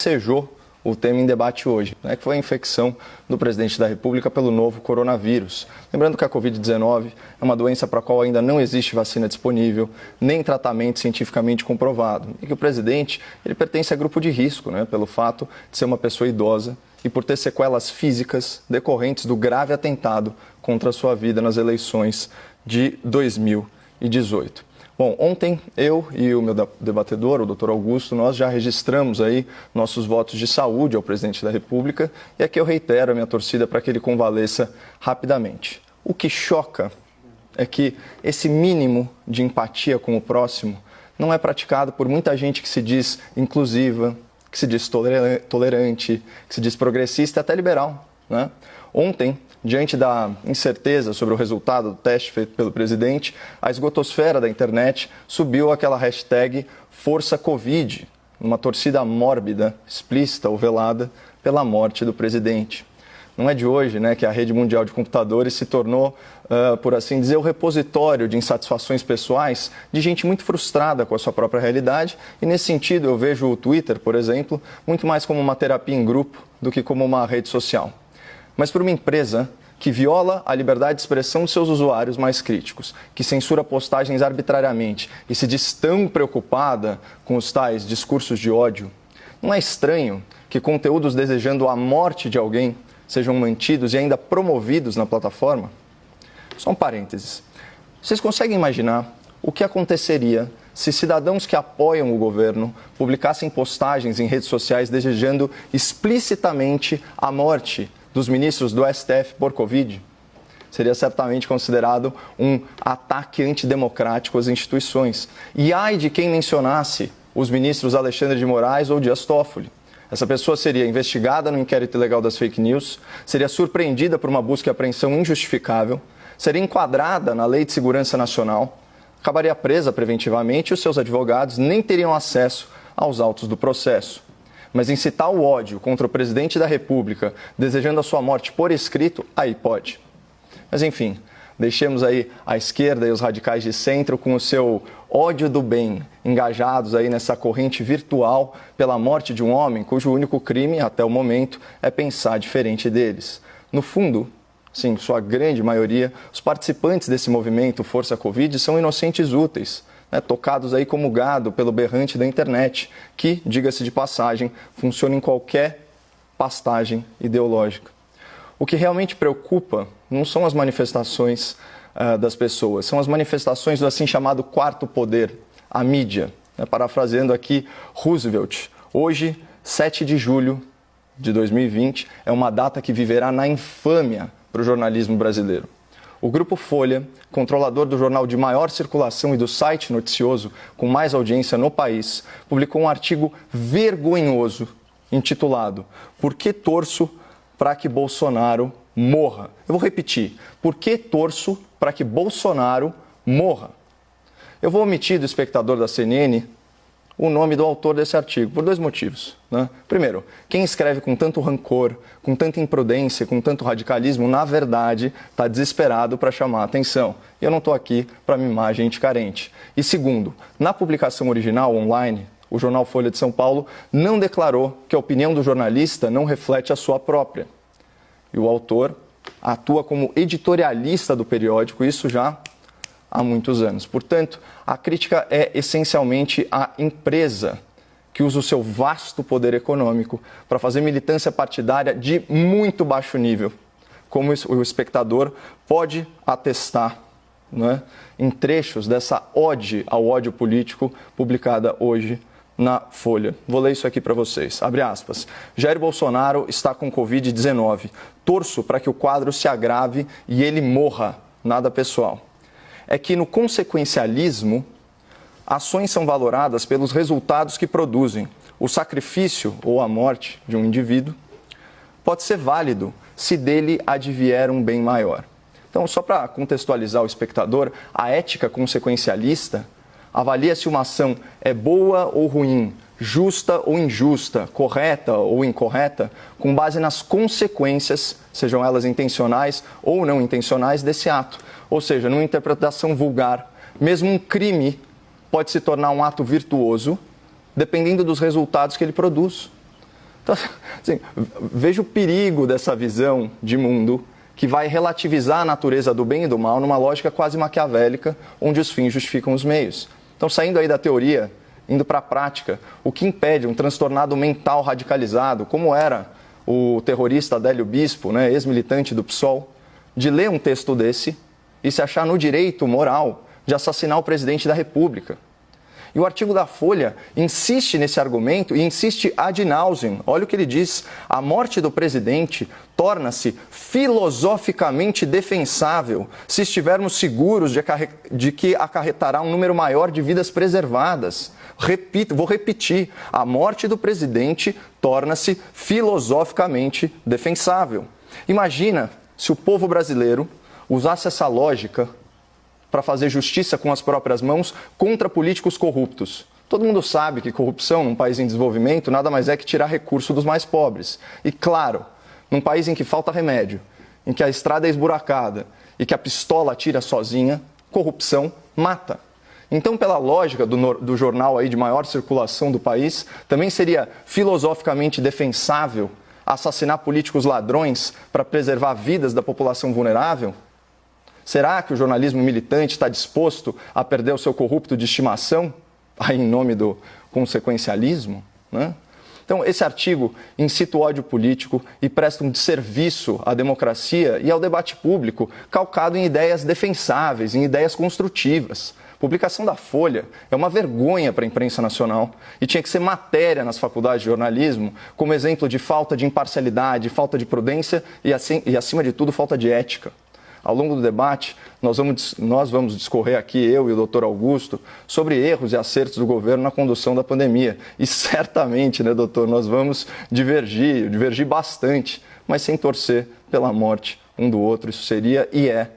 ensejou o tema em debate hoje, que foi a infecção do presidente da República pelo novo coronavírus. Lembrando que a Covid-19 é uma doença para a qual ainda não existe vacina disponível, nem tratamento cientificamente comprovado. E que o presidente ele pertence a grupo de risco, pelo fato de ser uma pessoa idosa e por ter sequelas físicas decorrentes do grave atentado contra a sua vida nas eleições de 2018. Bom, ontem eu e o meu debatedor, o Dr. Augusto, nós já registramos aí nossos votos de saúde ao presidente da República e aqui eu reitero a minha torcida para que ele convalesça rapidamente. O que choca é que esse mínimo de empatia com o próximo não é praticado por muita gente que se diz inclusiva, que se diz tolerante, que se diz progressista e até liberal, Ontem, diante da incerteza sobre o resultado do teste feito pelo presidente, a esgotosfera da internet subiu aquela hashtag #ForçaCovid, uma torcida mórbida, explícita ou velada pela morte do presidente. Não é de hoje, que a rede mundial de computadores se tornou, por assim dizer, o repositório de insatisfações pessoais de gente muito frustrada com a sua própria realidade. E nesse sentido eu vejo o Twitter, por exemplo, muito mais como uma terapia em grupo do que como uma rede social. Mas por uma empresa que viola a liberdade de expressão de seus usuários mais críticos, que censura postagens arbitrariamente e se diz tão preocupada com os tais discursos de ódio, não é estranho que conteúdos desejando a morte de alguém sejam mantidos e ainda promovidos na plataforma? Só um parênteses. Vocês conseguem imaginar o que aconteceria se cidadãos que apoiam o governo publicassem postagens em redes sociais desejando explicitamente a morte dos ministros do STF por Covid? Seria certamente considerado um ataque antidemocrático às instituições. E ai de quem mencionasse os ministros Alexandre de Moraes ou Dias Toffoli. Essa pessoa seria investigada no inquérito ilegal das fake news, seria surpreendida por uma busca e apreensão injustificável, seria enquadrada na Lei de Segurança Nacional, acabaria presa preventivamente e os seus advogados nem teriam acesso aos autos do processo. Mas incitar o ódio contra o presidente da República, desejando a sua morte por escrito, aí pode. Mas enfim, deixemos aí a esquerda e os radicais de centro com o seu ódio do bem, engajados aí nessa corrente virtual pela morte de um homem cujo único crime, até o momento, é pensar diferente deles. No fundo, sim, sua grande maioria, os participantes desse movimento Força Covid são inocentes úteis, tocados aí como gado pelo berrante da internet, que, diga-se de passagem, funciona em qualquer pastagem ideológica. O que realmente preocupa não são as manifestações das pessoas, são as manifestações do assim chamado quarto poder, a mídia. Parafraseando aqui Roosevelt, hoje, 7 de julho de 2020, é uma data que viverá na infâmia para o jornalismo brasileiro. O Grupo Folha, controlador do jornal de maior circulação e do site noticioso com mais audiência no país, publicou um artigo vergonhoso intitulado "Por que torço para que Bolsonaro morra?". Eu vou repetir. Por que torço para que Bolsonaro morra? Eu vou omitir do espectador da CNN o nome do autor desse artigo, por 2 motivos. Primeiro, quem escreve com tanto rancor, com tanta imprudência, com tanto radicalismo, na verdade, está desesperado para chamar a atenção. E eu não estou aqui para mimar gente carente. E segundo, na publicação original, online, o jornal Folha de São Paulo não declarou que a opinião do jornalista não reflete a sua própria. E o autor atua como editorialista do periódico, isso já há muitos anos. Portanto, a crítica é essencialmente à empresa que usa o seu vasto poder econômico para fazer militância partidária de muito baixo nível, como o espectador pode atestar em trechos dessa ode ao ódio político publicada hoje na Folha. Vou ler isso aqui para vocês. Abre aspas. Jair Bolsonaro está com Covid-19. Torço para que o quadro se agrave e ele morra. Nada pessoal. É que no consequencialismo, ações são valoradas pelos resultados que produzem. O sacrifício ou a morte de um indivíduo pode ser válido se dele advier um bem maior. Então, só para contextualizar o espectador, a ética consequencialista avalia se uma ação é boa ou ruim, justa ou injusta, correta ou incorreta, com base nas consequências, sejam elas intencionais ou não intencionais, desse ato. Ou seja, numa interpretação vulgar, mesmo um crime pode se tornar um ato virtuoso, dependendo dos resultados que ele produz. Então, assim, vejo o perigo dessa visão de mundo que vai relativizar a natureza do bem e do mal numa lógica quase maquiavélica, onde os fins justificam os meios. Então, saindo aí da teoria, indo para a prática, o que impede um transtornado mental radicalizado, como era o terrorista Adélio Bispo, né, ex-militante do PSOL, de ler um texto desse e se achar no direito moral de assassinar o presidente da República? E o artigo da Folha insiste nesse argumento e insiste ad nauseam. Olha o que ele diz: a morte do presidente torna-se filosoficamente defensável se estivermos seguros de que acarretará um número maior de vidas preservadas. Vou repetir: a morte do presidente torna-se filosoficamente defensável. Imagina se o povo brasileiro usasse essa lógica para fazer justiça com as próprias mãos contra políticos corruptos. Todo mundo sabe que corrupção num país em desenvolvimento nada mais é que tirar recurso dos mais pobres. E claro, num país em que falta remédio, em que a estrada é esburacada e que a pistola atira sozinha, corrupção mata. Então, pela lógica do jornal aí de maior circulação do país, também seria filosoficamente defensável assassinar políticos ladrões para preservar vidas da população vulnerável? Será que o jornalismo militante está disposto a perder o seu corrupto de estimação, aí em nome do consequencialismo, né? Então, esse artigo incita o ódio político e presta um desserviço à democracia e ao debate público, calcado em ideias defensáveis, em ideias construtivas. A publicação da Folha é uma vergonha para a imprensa nacional e tinha que ser matéria nas faculdades de jornalismo como exemplo de falta de imparcialidade, falta de prudência e acima de tudo, falta de ética. Ao longo do debate, nós vamos discorrer aqui, eu e o doutor Augusto, sobre erros e acertos do governo na condução da pandemia. E certamente, né, doutor, nós vamos divergir bastante, mas sem torcer pela morte um do outro. Isso seria e é